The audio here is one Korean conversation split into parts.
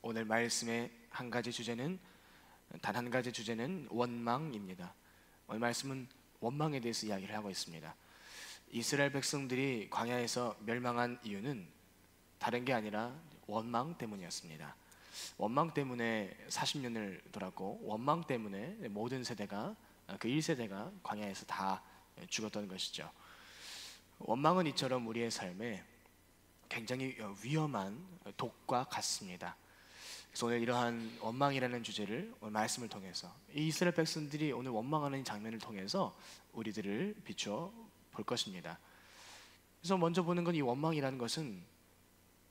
오늘 말씀의 단 한 가지 주제는 원망입니다. 오늘 말씀은 원망에 대해서 이야기를 하고 있습니다. 이스라엘 백성들이 광야에서 멸망한 이유는 다른 게 아니라 원망 때문이었습니다. 원망 때문에 40년을 돌았고, 원망 때문에 모든 세대가, 그 1세대가 광야에서 다 죽었던 것이죠. 원망은 이처럼 우리의 삶에 굉장히 위험한 독과 같습니다. 그래서 오늘 이러한 원망이라는 주제를 오늘 말씀을 통해서, 이 이스라엘 백성들이 오늘 원망하는 장면을 통해서 우리들을 비추어 볼 것입니다. 그래서 먼저 보는 건, 이 원망이라는 것은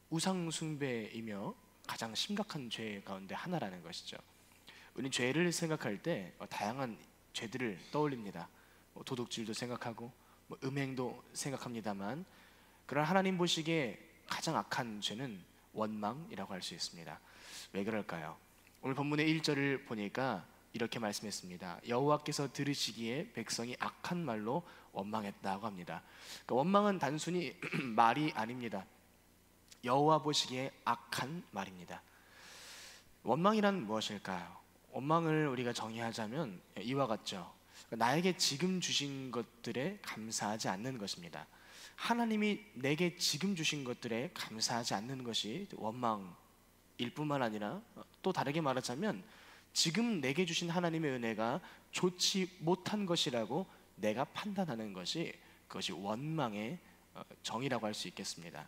우상 숭배이며 가장 심각한 죄 가운데 하나라는 것이죠. 우리는 죄를 생각할 때 다양한 죄들을 떠올립니다. 도둑질도 생각하고 음행도 생각합니다만, 그러나 하나님 보시기에 가장 악한 죄는 원망이라고 할 수 있습니다. 왜 그럴까요? 오늘 본문의 1절을 보니까 이렇게 말씀했습니다. 여호와께서 들으시기에 백성이 악한 말로 원망했다고 합니다. 그러니까 원망은 단순히 말이 아닙니다. 여호와 보시기에 악한 말입니다. 원망이란 무엇일까요? 원망을 우리가 정의하자면 이와 같죠. 나에게 지금 주신 것들에 감사하지 않는 것입니다. 하나님이 내게 지금 주신 것들에 감사하지 않는 것이 원망일 뿐만 아니라, 또 다르게 말하자면 지금 내게 주신 하나님의 은혜가 좋지 못한 것이라고 내가 판단하는 것이, 그것이 원망의 정의라고 할 수 있겠습니다.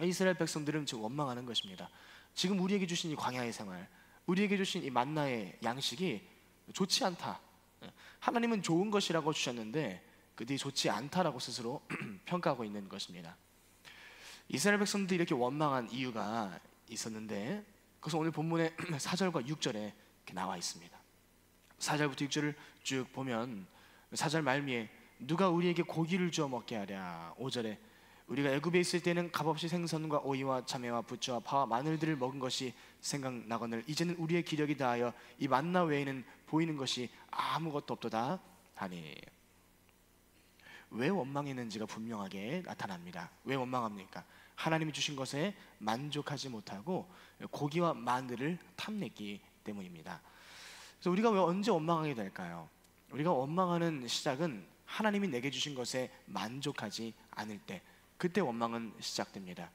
이스라엘 백성들은 지금 원망하는 것입니다. 지금 우리에게 주신 이 광야의 생활, 우리에게 주신 이 만나의 양식이 좋지 않다. 하나님은 좋은 것이라고 주셨는데 그들이 좋지 않다라고 스스로 평가하고 있는 것입니다. 이스라엘 백성들이 이렇게 원망한 이유가 있었는데, 그래서 오늘 본문의 4절과 6절에 이렇게 나와 있습니다. 4절부터 6절을 쭉 보면, 4절 말미에 누가 우리에게 고기를 주어 먹게 하랴. 5절에 우리가 애굽에 있을 때는 값없이 생선과 오이와 자매와 부추와 파와 마늘들을 먹은 것이 생각나거늘 이제는 우리의 기력이 다하여 이 만나 외에는 보이는 것이 아무것도 없도다 하니. 왜 원망했는지가 분명하게 나타납니다. 왜 원망합니까? 하나님이 주신 것에 만족하지 못하고 고기와 마늘을 탐냈기 때문입니다. 그래서 우리가 왜 언제 원망하게 될까요? 우리가 원망하는 시작은 하나님이 내게 주신 것에 만족하지 않을 때, 그때 원망은 시작됩니다.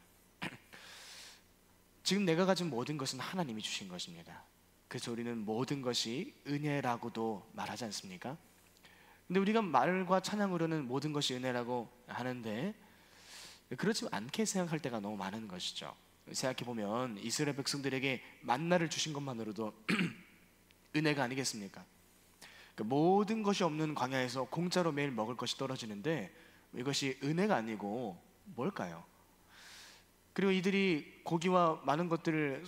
지금 내가 가진 모든 것은 하나님이 주신 것입니다. 그래서 우리는 모든 것이 은혜라고도 말하지 않습니까? 근데 우리가 말과 찬양으로는 모든 것이 은혜라고 하는데 그렇지 않게 생각할 때가 너무 많은 것이죠. 생각해보면 이스라엘 백성들에게 만나를 주신 것만으로도 은혜가 아니겠습니까? 그러니까 모든 것이 없는 광야에서 공짜로 매일 먹을 것이 떨어지는데 이것이 은혜가 아니고 뭘까요? 그리고 이들이 고기와 많은 것들을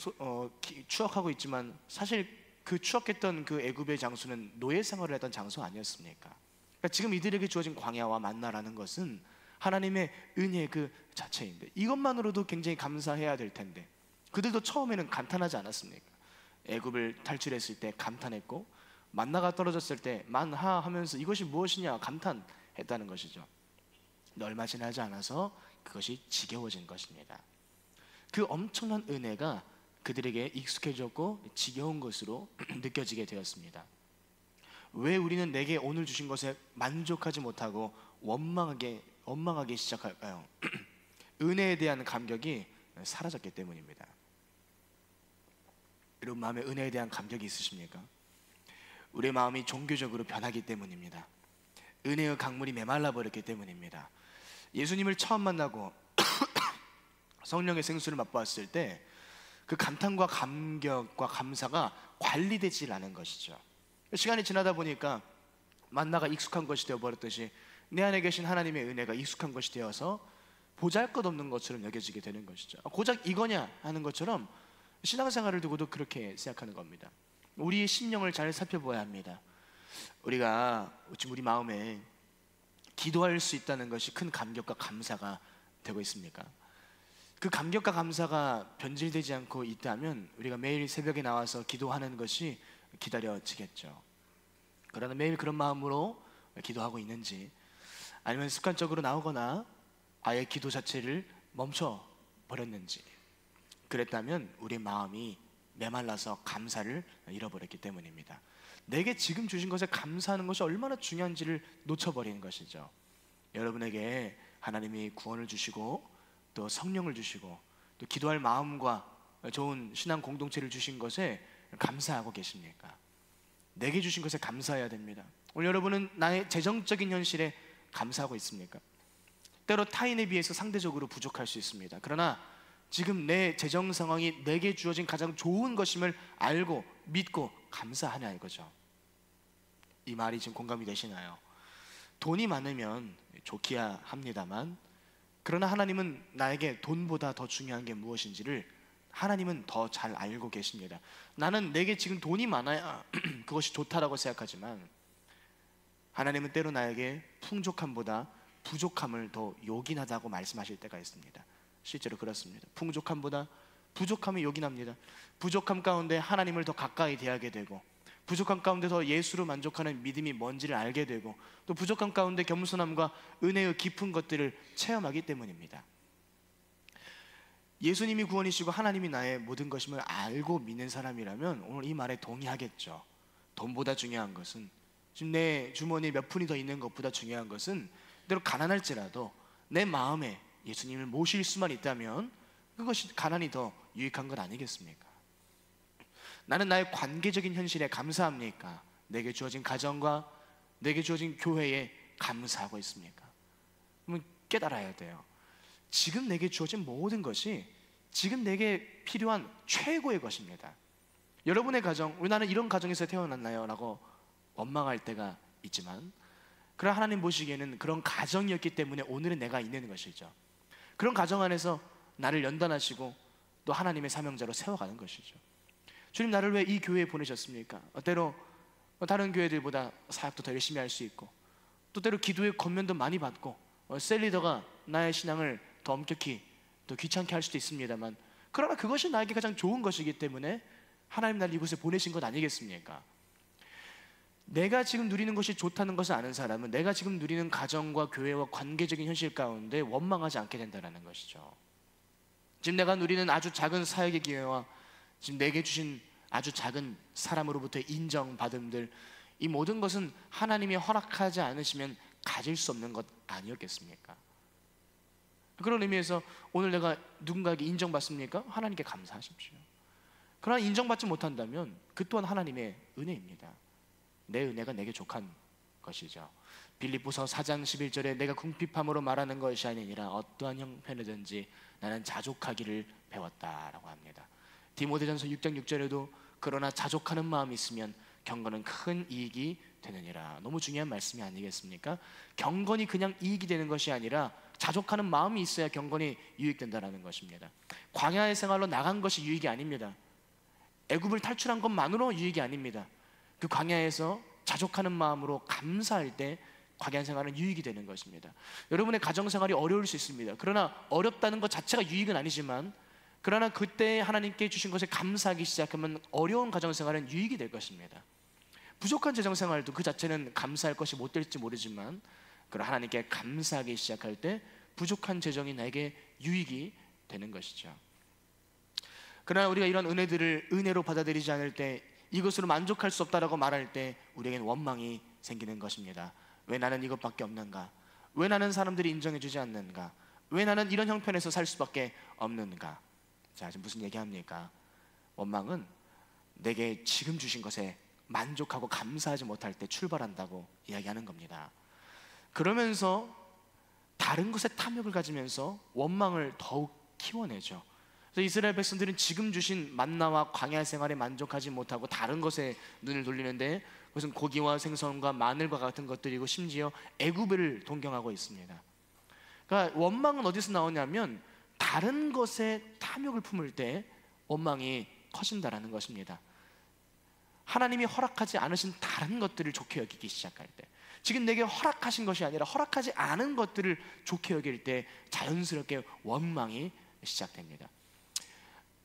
추억하고 있지만, 사실 그 추억했던 그 애굽의 장소는 노예 생활을 했던 장소 아니었습니까? 그러니까 지금 이들에게 주어진 광야와 만나라는 것은 하나님의 은혜 그 자체인데, 이것만으로도 굉장히 감사해야 될 텐데 그들도 처음에는 감탄하지 않았습니까? 애굽을 탈출했을 때 감탄했고, 만나가 떨어졌을 때 만하 하면서 이것이 무엇이냐 감탄했다는 것이죠. 근데 얼마 지나지 않아서 그것이 지겨워진 것입니다. 그 엄청난 은혜가 그들에게 익숙해졌고 지겨운 것으로 느껴지게 되었습니다. 왜 우리는 내게 오늘 주신 것에 만족하지 못하고 원망하기 시작할까요? 은혜에 대한 감격이 사라졌기 때문입니다. 여러분 마음에 은혜에 대한 감격이 있으십니까? 우리의 마음이 종교적으로 변하기 때문입니다. 은혜의 강물이 메말라 버렸기 때문입니다. 예수님을 처음 만나고 성령의 생수를 맛보았을 때 그 감탄과 감격과 감사가 관리되지 않은 것이죠. 시간이 지나다 보니까 만나가 익숙한 것이 되어버렸듯이 내 안에 계신 하나님의 은혜가 익숙한 것이 되어서 보잘것없는 것처럼 여겨지게 되는 것이죠. 고작 이거냐 하는 것처럼 신앙생활을 두고도 그렇게 생각하는 겁니다. 우리의 심령을 잘 살펴봐야 합니다. 우리가 지금 우리 마음에 기도할 수 있다는 것이 큰 감격과 감사가 되고 있습니까? 그 감격과 감사가 변질되지 않고 있다면 우리가 매일 새벽에 나와서 기도하는 것이 기다려지겠죠. 그러나 매일 그런 마음으로 기도하고 있는지, 아니면 습관적으로 나오거나 아예 기도 자체를 멈춰 버렸는지, 그랬다면 우리 마음이 메말라서 감사를 잃어버렸기 때문입니다. 내게 지금 주신 것에 감사하는 것이 얼마나 중요한지를 놓쳐버리는 것이죠. 여러분에게 하나님이 구원을 주시고 또 성령을 주시고 또 기도할 마음과 좋은 신앙 공동체를 주신 것에 감사하고 계십니까? 내게 주신 것에 감사해야 됩니다. 오늘 여러분은 나의 재정적인 현실에 감사하고 있습니까? 때로 타인에 비해서 상대적으로 부족할 수 있습니다. 그러나 지금 내 재정 상황이 내게 주어진 가장 좋은 것임을 알고 믿고 감사하냐 이거죠. 이 말이 지금 공감이 되시나요? 돈이 많으면 좋기야 합니다만, 그러나 하나님은 나에게 돈보다 더 중요한 게 무엇인지를 하나님은 더 잘 알고 계십니다. 나는 내게 지금 돈이 많아야 그것이 좋다라고 생각하지만 하나님은 때로 나에게 풍족함보다 부족함을 더 요긴하다고 말씀하실 때가 있습니다. 실제로 그렇습니다. 풍족함보다 부족함이 요긴합니다. 부족함 가운데 하나님을 더 가까이 대하게 되고, 부족함 가운데 더 예수로 만족하는 믿음이 뭔지를 알게 되고, 또 부족함 가운데 겸손함과 은혜의 깊은 것들을 체험하기 때문입니다. 예수님이 구원이시고 하나님이 나의 모든 것임을 알고 믿는 사람이라면 오늘 이 말에 동의하겠죠. 돈보다 중요한 것은, 지금 내 주머니에 몇 푼이 더 있는 것보다 중요한 것은, 때로 가난할지라도 내 마음에 예수님을 모실 수만 있다면 그것이 가난이 더 유익한 것 아니겠습니까? 나는 나의 관계적인 현실에 감사합니까? 내게 주어진 가정과 내게 주어진 교회에 감사하고 있습니까? 그러면 깨달아야 돼요. 지금 내게 주어진 모든 것이 지금 내게 필요한 최고의 것입니다. 여러분의 가정, 왜 나는 이런 가정에서 태어났나요? 라고 원망할 때가 있지만, 그러나 하나님 보시기에는 그런 가정이었기 때문에 오늘은 내가 있는 것이죠. 그런 가정 안에서 나를 연단하시고 또 하나님의 사명자로 세워가는 것이죠. 주님, 나를 왜 이 교회에 보내셨습니까? 때로 다른 교회들보다 사역도 더 열심히 할 수 있고, 또 때로 기도의 권면도 많이 받고, 셀리더가 나의 신앙을 더 엄격히 또 귀찮게 할 수도 있습니다만, 그러나 그것이 나에게 가장 좋은 것이기 때문에 하나님 나를 이곳에 보내신 것 아니겠습니까? 내가 지금 누리는 것이 좋다는 것을 아는 사람은 내가 지금 누리는 가정과 교회와 관계적인 현실 가운데 원망하지 않게 된다는 것이죠. 지금 내가 누리는 아주 작은 사역의 기회와 지금 내게 주신 아주 작은 사람으로부터 인정받음들, 이 모든 것은 하나님이 허락하지 않으시면 가질 수 없는 것 아니었겠습니까? 그런 의미에서 오늘 내가 누군가에게 인정받습니까? 하나님께 감사하십시오. 그러나 인정받지 못한다면 그 또한 하나님의 은혜입니다. 내 은혜가 내게 족한 것이죠. 빌립보서 4장 11절에 내가 궁핍함으로 말하는 것이 아니라 어떠한 형편이든지 나는 자족하기를 배웠다라고 합니다. 디모데전서 6장 6절에도 그러나 자족하는 마음이 있으면 경건은 큰 이익이 되느니라. 너무 중요한 말씀이 아니겠습니까? 경건이 그냥 이익이 되는 것이 아니라 자족하는 마음이 있어야 경건이 유익된다는 것입니다. 광야의 생활로 나간 것이 유익이 아닙니다. 애굽을 탈출한 것만으로 유익이 아닙니다. 그 광야에서 자족하는 마음으로 감사할 때 광야 생활은 유익이 되는 것입니다. 여러분의 가정생활이 어려울 수 있습니다. 그러나 어렵다는 것 자체가 유익은 아니지만, 그러나 그때 하나님께 주신 것에 감사하기 시작하면 어려운 가정생활은 유익이 될 것입니다. 부족한 재정생활도 그 자체는 감사할 것이 못 될지 모르지만, 그러나 하나님께 감사하기 시작할 때 부족한 재정이 나에게 유익이 되는 것이죠. 그러나 우리가 이런 은혜들을 은혜로 받아들이지 않을 때, 이것으로 만족할 수 없다라고 말할 때 우리에게는 원망이 생기는 것입니다. 왜 나는 이것밖에 없는가? 왜 나는 사람들이 인정해주지 않는가? 왜 나는 이런 형편에서 살 수밖에 없는가? 자, 지금 무슨 얘기합니까? 원망은 내게 지금 주신 것에 만족하고 감사하지 못할 때 출발한다고 이야기하는 겁니다. 그러면서 다른 것에 탐욕을 가지면서 원망을 더욱 키워내죠. 그래서 이스라엘 백성들은 지금 주신 만나와 광야 생활에 만족하지 못하고 다른 것에 눈을 돌리는데, 그것은 고기와 생선과 마늘과 같은 것들이고 심지어 애굽을 동경하고 있습니다. 그러니까 원망은 어디서 나오냐면 다른 것에 탐욕을 품을 때 원망이 커진다라는 것입니다. 하나님이 허락하지 않으신 다른 것들을 좋게 여기기 시작할 때, 지금 내게 허락하신 것이 아니라 허락하지 않은 것들을 좋게 여길 때 자연스럽게 원망이 시작됩니다.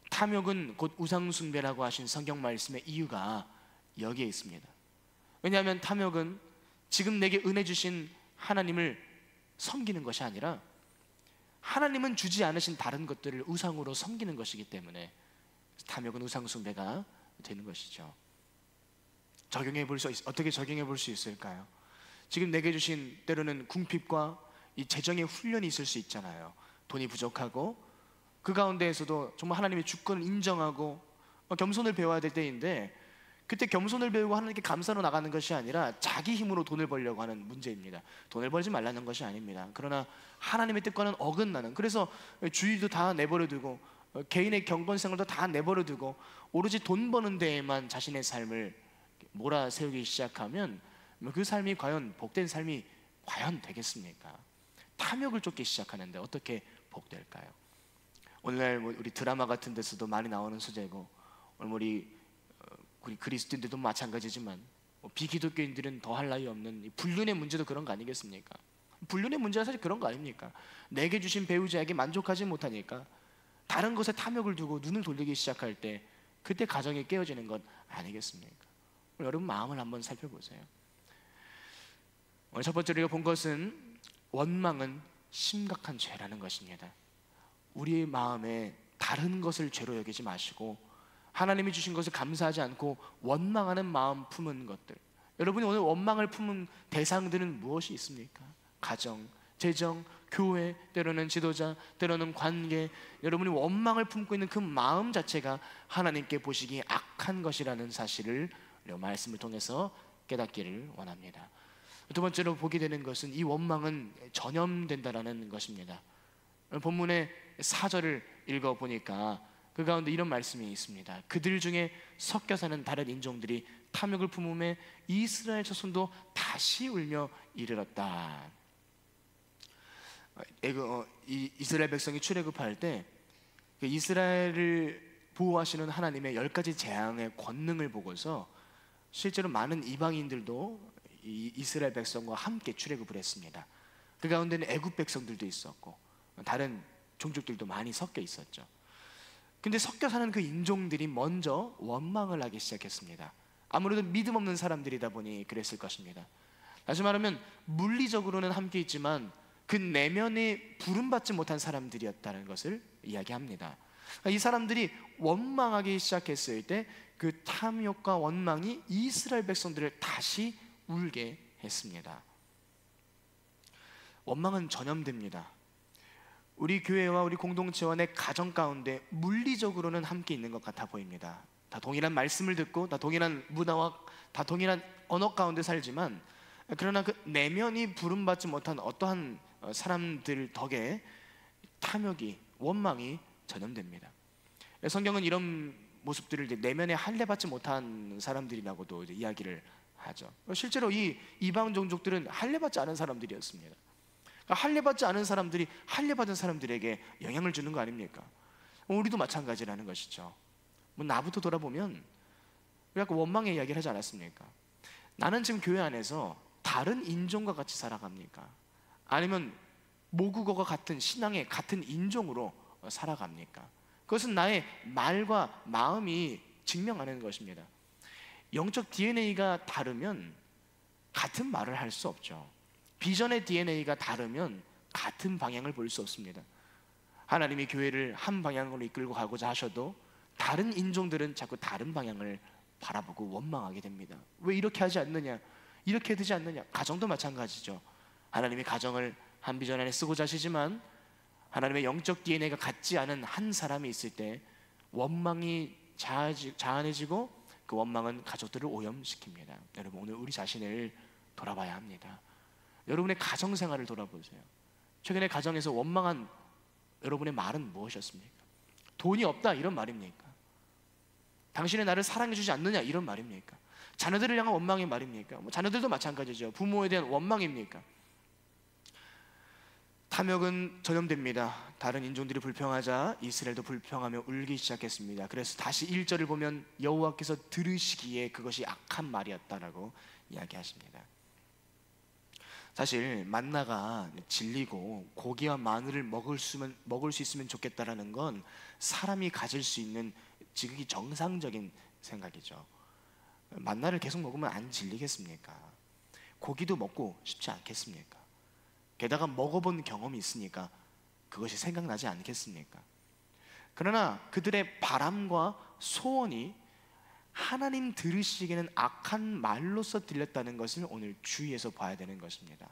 탐욕은 곧 우상숭배라고 하신 성경 말씀의 이유가 여기에 있습니다. 왜냐하면 탐욕은 지금 내게 은혜 주신 하나님을 섬기는 것이 아니라 하나님은 주지 않으신 다른 것들을 우상으로 섬기는 것이기 때문에 탐욕은 우상 숭배가 되는 것이죠. 어떻게 적용해 볼 수 있을까요? 지금 내게 주신 때로는 궁핍과 이 재정의 훈련이 있을 수 있잖아요. 돈이 부족하고 그 가운데에서도 정말 하나님의 주권을 인정하고 겸손을 배워야 될 때인데, 그때 겸손을 배우고 하나님께 감사로 나가는 것이 아니라 자기 힘으로 돈을 벌려고 하는 문제입니다. 돈을 벌지 말라는 것이 아닙니다. 그러나 하나님의 뜻과는 어긋나는, 그래서 주의도 다 내버려두고 개인의 경건생활도 다 내버려두고 오로지 돈 버는 데에만 자신의 삶을 몰아세우기 시작하면 그 삶이 과연 복된 삶이 과연 되겠습니까? 탐욕을 쫓기 시작하는데 어떻게 복될까요? 오늘날 우리 드라마 같은 데서도 많이 나오는 소재고, 오늘 우리 그리스도인들도 마찬가지지만 비기독교인들은 더할 나위 없는 이 불륜의 문제도 그런 거 아니겠습니까? 불륜의 문제가 사실 그런 거 아닙니까? 내게 주신 배우자에게 만족하지 못하니까 다른 것에 탐욕을 두고 눈을 돌리기 시작할 때 그때 가정이 깨어지는 것 아니겠습니까? 여러분 마음을 한번 살펴보세요. 오늘 첫 번째로 우리가 본 것은 원망은 심각한 죄라는 것입니다. 우리의 마음에 다른 것을 죄로 여기지 마시고 하나님이 주신 것을 감사하지 않고 원망하는 마음 품은 것들, 여러분이 오늘 원망을 품은 대상들은 무엇이 있습니까? 가정, 재정, 교회, 때로는 지도자, 때로는 관계, 여러분이 원망을 품고 있는 그 마음 자체가 하나님께 보시기에 악한 것이라는 사실을 말씀을 통해서 깨닫기를 원합니다. 두 번째로 보게 되는 것은 이 원망은 전염된다라는 것입니다. 본문의 4절을 읽어보니까 그 가운데 이런 말씀이 있습니다. 그들 중에 섞여 사는 다른 인종들이 탐욕을 품음에 이스라엘 자손도 다시 울며 이르렀다. 이스라엘 백성이 출애굽할 때 이스라엘을 보호하시는 하나님의 10가지 재앙의 권능을 보고서 실제로 많은 이방인들도 이 이스라엘 백성과 함께 출애굽을 했습니다. 그 가운데는 애굽 백성들도 있었고 다른 종족들도 많이 섞여 있었죠. 근데 섞여 사는 그 인종들이 먼저 원망을 하기 시작했습니다. 아무래도 믿음 없는 사람들이다 보니 그랬을 것입니다. 다시 말하면 물리적으로는 함께 있지만 그 내면에 부름받지 못한 사람들이었다는 것을 이야기합니다. 이 사람들이 원망하기 시작했을 때 그 탐욕과 원망이 이스라엘 백성들을 다시 울게 했습니다. 원망은 전염됩니다. 우리 교회와 우리 공동체와 내 가정 가운데 물리적으로는 함께 있는 것 같아 보입니다. 다 동일한 말씀을 듣고 다 동일한 문화와 다 동일한 언어 가운데 살지만, 그러나 그 내면이 부름받지 못한 어떠한 사람들 덕에 탐욕이, 원망이 전염됩니다. 성경은 이런 모습들을 이제 내면에 할례받지 못한 사람들이라고도 이제 이야기를 하죠. 실제로 이 이방 종족들은 할례받지 않은 사람들이었습니다. 그러니까 할례받지 않은 사람들이 할례받은 사람들에게 영향을 주는 거 아닙니까? 우리도 마찬가지라는 것이죠. 나부터 돌아보면 약간 원망의 이야기를 하지 않았습니까? 나는 지금 교회 안에서 다른 인종과 같이 살아갑니까? 아니면 모국어가 같은 신앙의 같은 인종으로 살아갑니까? 그것은 나의 말과 마음이 증명하는 것입니다. 영적 DNA가 다르면 같은 말을 할 수 없죠. 비전의 DNA가 다르면 같은 방향을 볼 수 없습니다. 하나님이 교회를 한 방향으로 이끌고 가고자 하셔도 다른 인종들은 자꾸 다른 방향을 바라보고 원망하게 됩니다. 왜 이렇게 하지 않느냐, 이렇게 되지 않느냐. 가정도 마찬가지죠. 하나님이 가정을 한 비전 안에 쓰고자 하시지만 하나님의 영적 DNA가 같지 않은 한 사람이 있을 때 원망이 자아내지고 그 원망은 가족들을 오염시킵니다. 여러분, 오늘 우리 자신을 돌아봐야 합니다. 여러분의 가정생활을 돌아보세요. 최근에 가정에서 원망한 여러분의 말은 무엇이었습니까? 돈이 없다 이런 말입니까? 당신이 나를 사랑해주지 않느냐 이런 말입니까? 자녀들을 향한 원망의 말입니까? 자녀들도 마찬가지죠. 부모에 대한 원망입니까? 탐욕은 전염됩니다. 다른 인종들이 불평하자 이스라엘도 불평하며 울기 시작했습니다. 그래서 다시 1절을 보면 여호와께서 들으시기에 그것이 악한 말이었다라고 이야기하십니다. 사실 만나가 질리고 고기와 마늘을 먹을 수 있으면 좋겠다라는 건 사람이 가질 수 있는 지극히 정상적인 생각이죠. 만나를 계속 먹으면 안 질리겠습니까? 고기도 먹고 싶지 않겠습니까? 게다가 먹어본 경험이 있으니까 그것이 생각나지 않겠습니까? 그러나 그들의 바람과 소원이 하나님 들으시기에는 악한 말로서 들렸다는 것을 오늘 주의해서 봐야 되는 것입니다.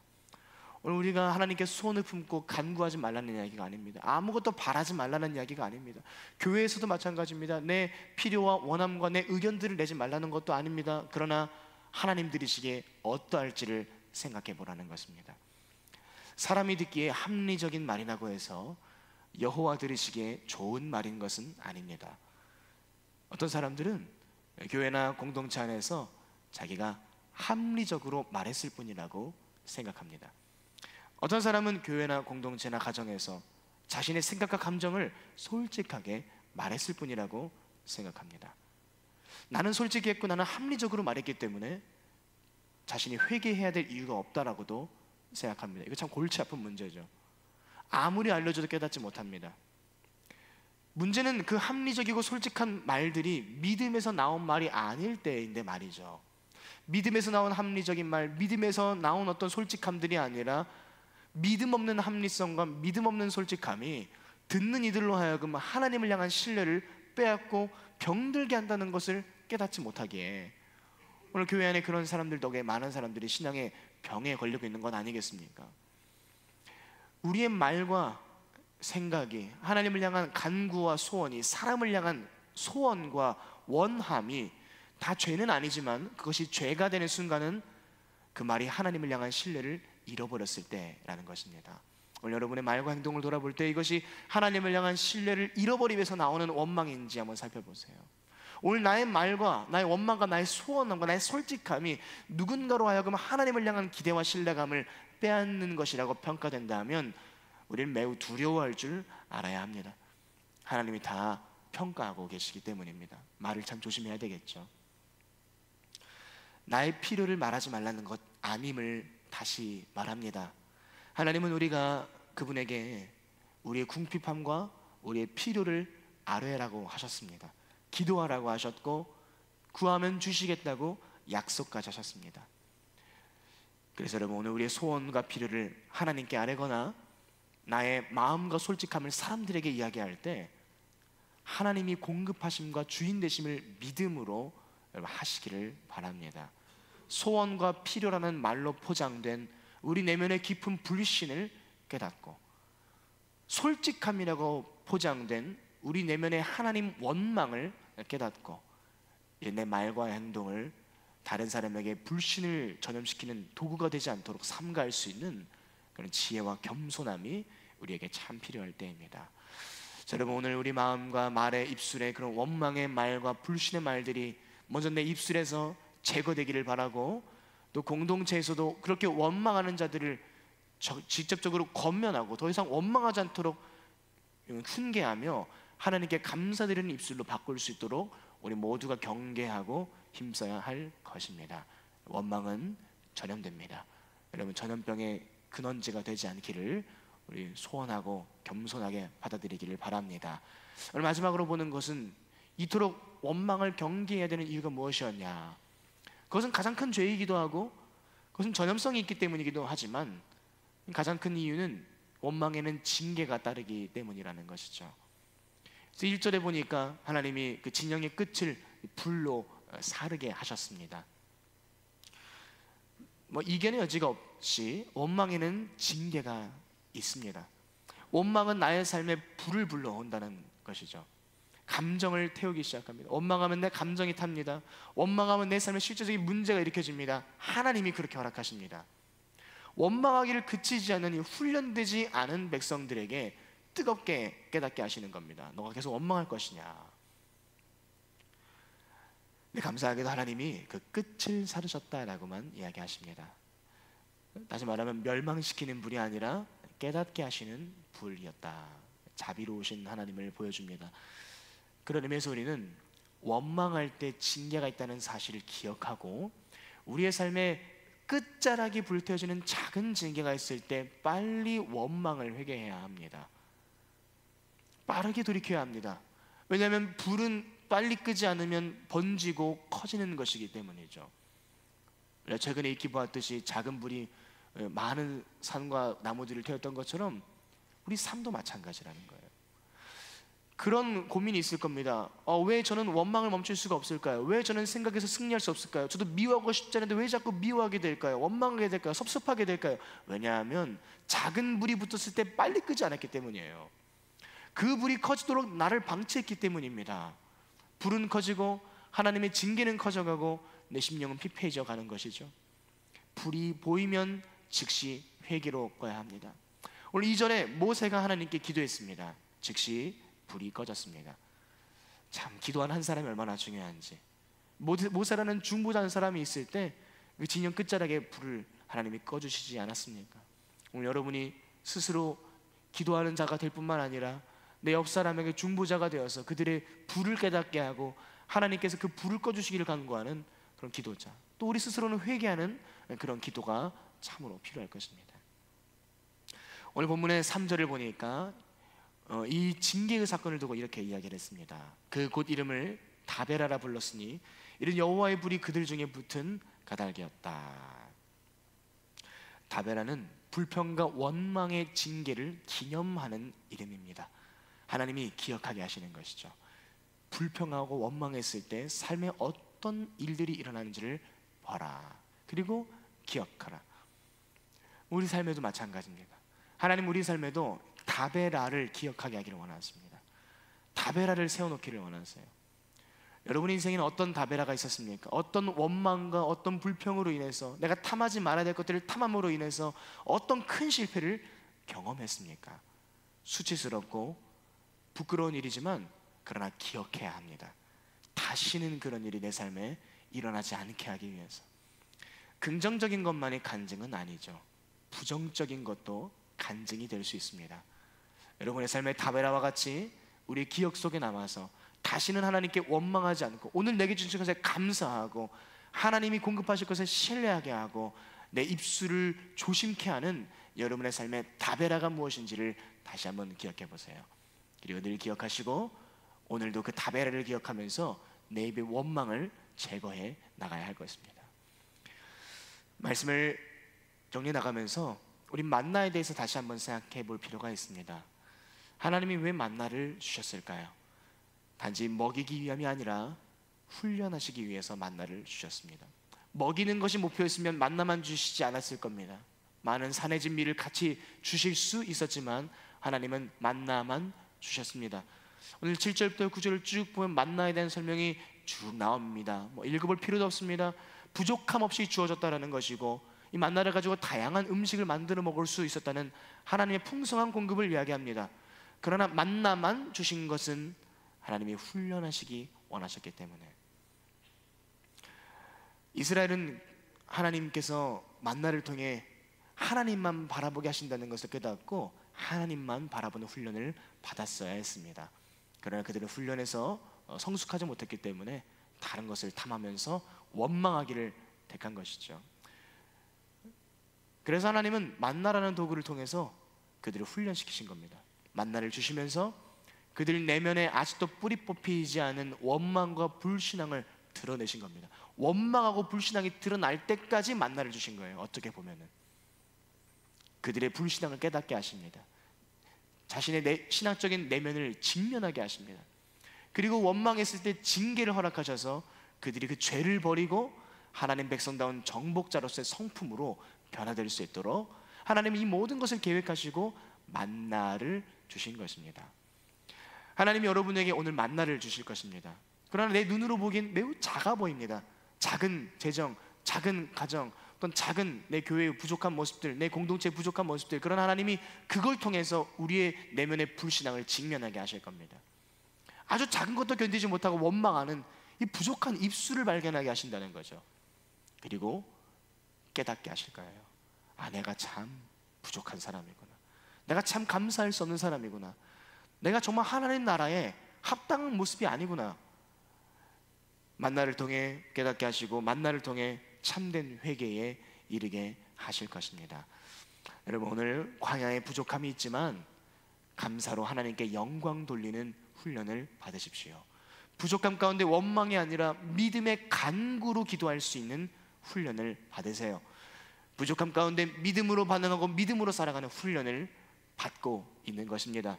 오늘 우리가 하나님께 소원을 품고 간구하지 말라는 이야기가 아닙니다. 아무것도 바라지 말라는 이야기가 아닙니다. 교회에서도 마찬가지입니다. 내 필요와 원함과 내 의견들을 내지 말라는 것도 아닙니다. 그러나 하나님 들으시기에 어떠할지를 생각해 보라는 것입니다. 사람이 듣기에 합리적인 말이라고 해서 여호와 들으시기에 좋은 말인 것은 아닙니다. 어떤 사람들은 교회나 공동체 안에서 자기가 합리적으로 말했을 뿐이라고 생각합니다. 어떤 사람은 교회나 공동체나 가정에서 자신의 생각과 감정을 솔직하게 말했을 뿐이라고 생각합니다. 나는 솔직했고 나는 합리적으로 말했기 때문에 자신이 회개해야 될 이유가 없다라고도 생각합니다. 이거 참 골치 아픈 문제죠. 아무리 알려줘도 깨닫지 못합니다. 문제는 그 합리적이고 솔직한 말들이 믿음에서 나온 말이 아닐 때인데 말이죠. 믿음에서 나온 합리적인 말, 믿음에서 나온 어떤 솔직함들이 아니라 믿음 없는 합리성과 믿음 없는 솔직함이 듣는 이들로 하여금 하나님을 향한 신뢰를 빼앗고 병들게 한다는 것을 깨닫지 못하기에 오늘 교회 안에 그런 사람들 덕에 많은 사람들이 신앙의 병에 걸리고 있는 건 아니겠습니까? 우리의 말과 생각이, 하나님을 향한 간구와 소원이, 사람을 향한 소원과 원함이 다 죄는 아니지만 그것이 죄가 되는 순간은 그 말이 하나님을 향한 신뢰를 잃어버렸을 때라는 것입니다. 오늘 여러분의 말과 행동을 돌아볼 때 이것이 하나님을 향한 신뢰를 잃어버리기 위해서 나오는 원망인지 한번 살펴보세요. 오늘 나의 말과 나의 원망과 나의 소원과 나의 솔직함이 누군가로 하여금 하나님을 향한 기대와 신뢰감을 빼앗는 것이라고 평가된다면 우리는 매우 두려워할 줄 알아야 합니다. 하나님이 다 평가하고 계시기 때문입니다. 말을 참 조심해야 되겠죠. 나의 필요를 말하지 말라는 것 아님을 다시 말합니다. 하나님은 우리가 그분에게 우리의 궁핍함과 우리의 필요를 아뢰라고 하셨습니다. 기도하라고 하셨고 구하면 주시겠다고 약속까지 하셨습니다. 그래서 여러분, 오늘 우리의 소원과 필요를 하나님께 아뢰거나 나의 마음과 솔직함을 사람들에게 이야기할 때 하나님이 공급하심과 주인 되심을 믿음으로 여러분 하시기를 바랍니다. 소원과 필요라는 말로 포장된 우리 내면의 깊은 불신을 깨닫고 솔직함이라고 포장된 우리 내면의 하나님 원망을 깨닫고 내 말과 행동을 다른 사람에게 불신을 전염시키는 도구가 되지 않도록 삼가할 수 있는 그런 지혜와 겸손함이 우리에게 참 필요할 때입니다. 자, 여러분, 오늘 우리 마음과 말의 입술에 그런 원망의 말과 불신의 말들이 먼저 내 입술에서 제거되기를 바라고, 또 공동체에서도 그렇게 원망하는 자들을 직접적으로 권면하고 더 이상 원망하지 않도록 훈계하며 하나님께 감사드리는 입술로 바꿀 수 있도록 우리 모두가 경계하고 힘써야 할 것입니다. 원망은 전염됩니다. 여러분, 전염병의 근원지가 되지 않기를 우리 소원하고 겸손하게 받아들이기를 바랍니다. 오늘 마지막으로 보는 것은 이토록 원망을 경계해야 되는 이유가 무엇이었냐? 그것은 가장 큰 죄이기도 하고 그것은 전염성이 있기 때문이기도 하지만 가장 큰 이유는 원망에는 징계가 따르기 때문이라는 것이죠. 그래서 1절에 보니까 하나님이 그 진영의 끝을 불로 사르게 하셨습니다. 이견의 여지가 없이 원망에는 징계가 있습니다. 원망은 나의 삶에 불을 불러온다는 것이죠. 감정을 태우기 시작합니다. 원망하면 내 감정이 탑니다. 원망하면 내 삶에 실제적인 문제가 일으켜집니다. 하나님이 그렇게 허락하십니다. 원망하기를 그치지 않는 이 훈련되지 않은 백성들에게 뜨겁게 깨닫게 하시는 겁니다. 너가 계속 원망할 것이냐? 근데 감사하게도 하나님이 그 끝을 사르셨다라고만 이야기하십니다. 다시 말하면 멸망시키는 불이 아니라 깨닫게 하시는 불이었다. 자비로우신 하나님을 보여줍니다. 그런 의미에서 우리는 원망할 때 징계가 있다는 사실을 기억하고 우리의 삶에 끝자락이 불태워지는 작은 징계가 있을 때 빨리 원망을 회개해야 합니다. 빠르게 돌이켜야 합니다. 왜냐하면 불은 빨리 끄지 않으면 번지고 커지는 것이기 때문이죠. 최근에 익히 보았듯이 작은 불이 많은 산과 나무들을 태웠던 것처럼 우리 삶도 마찬가지라는 거예요. 그런 고민이 있을 겁니다. 왜 저는 원망을 멈출 수가 없을까요? 왜 저는 생각에서 승리할 수 없을까요? 저도 미워하고 싶지 않은데 왜 자꾸 미워하게 될까요? 원망하게 될까요? 섭섭하게 될까요? 왜냐하면 작은 불이 붙었을 때 빨리 끄지 않았기 때문이에요. 그 불이 커지도록 나를 방치했기 때문입니다. 불은 커지고 하나님의 징계는 커져가고 내 심령은 피폐해져 가는 것이죠. 불이 보이면 즉시 회개로 꺼야 합니다. 오늘 2절에 모세가 하나님께 기도했습니다. 즉시 불이 꺼졌습니다. 참, 기도한 한 사람이 얼마나 중요한지. 모세라는 중보자는 사람이 있을 때 그 진영 끝자락에 불을 하나님이 꺼주시지 않았습니까? 오늘 여러분이 스스로 기도하는 자가 될 뿐만 아니라 내 옆 사람에게 중보자가 되어서 그들의 불을 깨닫게 하고 하나님께서 그 불을 꺼주시기를 간구하는 그런 기도자, 또 우리 스스로는 회개하는 그런 기도가 참으로 필요할 것입니다. 오늘 본문의 3절을 보니까 이 징계의 사건을 두고 이렇게 이야기를 했습니다. 그 곧 이름을 다베라라 불렀으니 이는 여호와의 불이 그들 중에 붙은 까닭이었다. 다베라는 불평과 원망의 징계를 기념하는 이름입니다. 하나님이 기억하게 하시는 것이죠. 불평하고 원망했을 때 삶에 어떤 일들이 일어나는지를 봐라. 그리고 기억하라. 우리 삶에도 마찬가지입니다. 하나님 우리 삶에도 다베라를 기억하게 하기를 원하십니다. 다베라를 세워놓기를 원하세요. 여러분 인생에는 어떤 다베라가 있었습니까? 어떤 원망과 어떤 불평으로 인해서, 내가 탐하지 말아야 될 것들을 탐함으로 인해서 어떤 큰 실패를 경험했습니까? 수치스럽고 부끄러운 일이지만 그러나 기억해야 합니다. 다시는 그런 일이 내 삶에 일어나지 않게 하기 위해서. 긍정적인 것만이 간증은 아니죠. 부정적인 것도 간증이 될 수 있습니다. 여러분의 삶의 다베라와 같이 우리 기억 속에 남아서 다시는 하나님께 원망하지 않고 오늘 내게 주신 것에 감사하고 하나님이 공급하실 것을 신뢰하게 하고 내 입술을 조심케 하는 여러분의 삶의 다베라가 무엇인지를 다시 한번 기억해 보세요. 그리고 늘 기억하시고 오늘도 그 다베라를 기억하면서 내 입의 원망을 제거해 나가야 할 것입니다. 말씀을 정리해 나가면서 우리 만나에 대해서 다시 한번 생각해 볼 필요가 있습니다. 하나님이 왜 만나를 주셨을까요? 단지 먹이기 위함이 아니라 훈련하시기 위해서 만나를 주셨습니다. 먹이는 것이 목표였으면 만나만 주시지 않았을 겁니다. 많은 산의 진미를 같이 주실 수 있었지만 하나님은 만나만 주셨습니다. 오늘 7절부터 9절을 쭉 보면 만나에 대한 설명이 쭉 나옵니다. 읽어볼 필요도 없습니다. 부족함 없이 주어졌다라는 것이고 이 만나를 가지고 다양한 음식을 만들어 먹을 수 있었다는 하나님의 풍성한 공급을 이야기합니다. 그러나 만나만 주신 것은 하나님이 훈련하시기 원하셨기 때문에. 이스라엘은 하나님께서 만나를 통해 하나님만 바라보게 하신다는 것을 깨닫고 하나님만 바라보는 훈련을 받았어야 했습니다. 그러나 그들은 훈련에서 성숙하지 못했기 때문에 다른 것을 탐하면서 원망하기를 택한 것이죠. 그래서 하나님은 만나라는 도구를 통해서 그들을 훈련시키신 겁니다. 만나를 주시면서 그들 내면에 아직도 뿌리 뽑히지 않은 원망과 불신앙을 드러내신 겁니다. 원망하고 불신앙이 드러날 때까지 만나를 주신 거예요. 어떻게 보면은 그들의 불신앙을 깨닫게 하십니다. 자신의 신앙적인 내면을 직면하게 하십니다. 그리고 원망했을 때 징계를 허락하셔서 그들이 그 죄를 버리고 하나님 백성다운 정복자로서의 성품으로 변화될 수 있도록 하나님이 이 모든 것을 계획하시고 만나를 주신 것입니다. 하나님이 여러분에게 오늘 만나를 주실 것입니다. 그러나 내 눈으로 보기엔 매우 작아 보입니다. 작은 재정, 작은 가정, 어떤 작은 내 교회의 부족한 모습들, 내 공동체의 부족한 모습들, 그러나 하나님이 그걸 통해서 우리의 내면의 불신앙을 직면하게 하실 겁니다. 아주 작은 것도 견디지 못하고 원망하는 이 부족한 입술을 발견하게 하신다는 거죠. 그리고 깨닫게 하실 거예요. 아, 내가 참 부족한 사람이구나. 내가 참 감사할 수 없는 사람이구나. 내가 정말 하나님 나라에 합당한 모습이 아니구나. 만나를 통해 깨닫게 하시고 만나를 통해 참된 회개에 이르게 하실 것입니다. 여러분, 오늘 광야에 부족함이 있지만 감사로 하나님께 영광 돌리는 훈련을 받으십시오. 부족함 가운데 원망이 아니라 믿음의 간구로 기도할 수 있는 훈련을 받으세요. 부족함 가운데 믿음으로 반응하고 믿음으로 살아가는 훈련을 받고 있는 것입니다.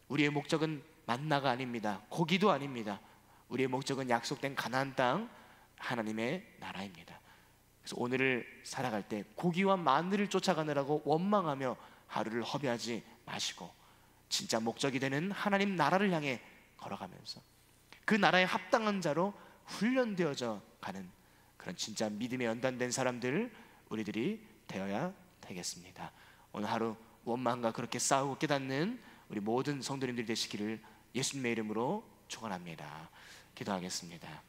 우리의 목적은 만나가 아닙니다. 고기도 아닙니다. 우리의 목적은 약속된 가나안 땅, 하나님의 나라입니다. 그래서 오늘을 살아갈 때 고기와 마늘을 쫓아가느라고 원망하며 하루를 허비하지 마시고 진짜 목적이 되는 하나님 나라를 향해 걸어가면서 그 나라에 합당한 자로 훈련되어져 가는 그런 진짜 믿음에 연단된 사람들 우리들이 되어야 되겠습니다. 오늘 하루 원망과 그렇게 싸우고 깨닫는 우리 모든 성도님들이 되시기를 예수님의 이름으로 축원합니다. 기도하겠습니다.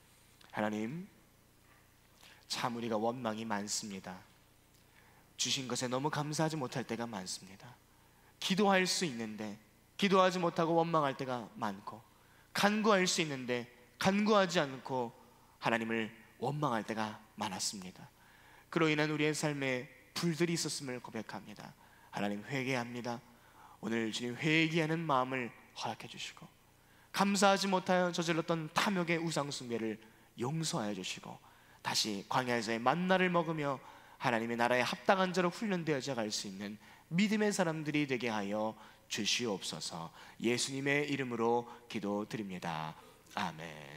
하나님, 참 우리가 원망이 많습니다. 주신 것에 너무 감사하지 못할 때가 많습니다. 기도할 수 있는데 기도하지 못하고 원망할 때가 많고, 간구할 수 있는데 간구하지 않고 하나님을 원망할 때가 많았습니다. 그로 인한 우리의 삶에 불들이 있었음을 고백합니다. 하나님, 회개합니다. 오늘 주님 회개하는 마음을 허락해 주시고, 감사하지 못하여 저질렀던 탐욕의 우상 숭배를 용서하여 주시고, 다시 광야에서의 만나를 먹으며 하나님의 나라에 합당한 자로 훈련되어져 갈 수 있는 믿음의 사람들이 되게 하여 주시옵소서. 예수님의 이름으로 기도드립니다. 아멘.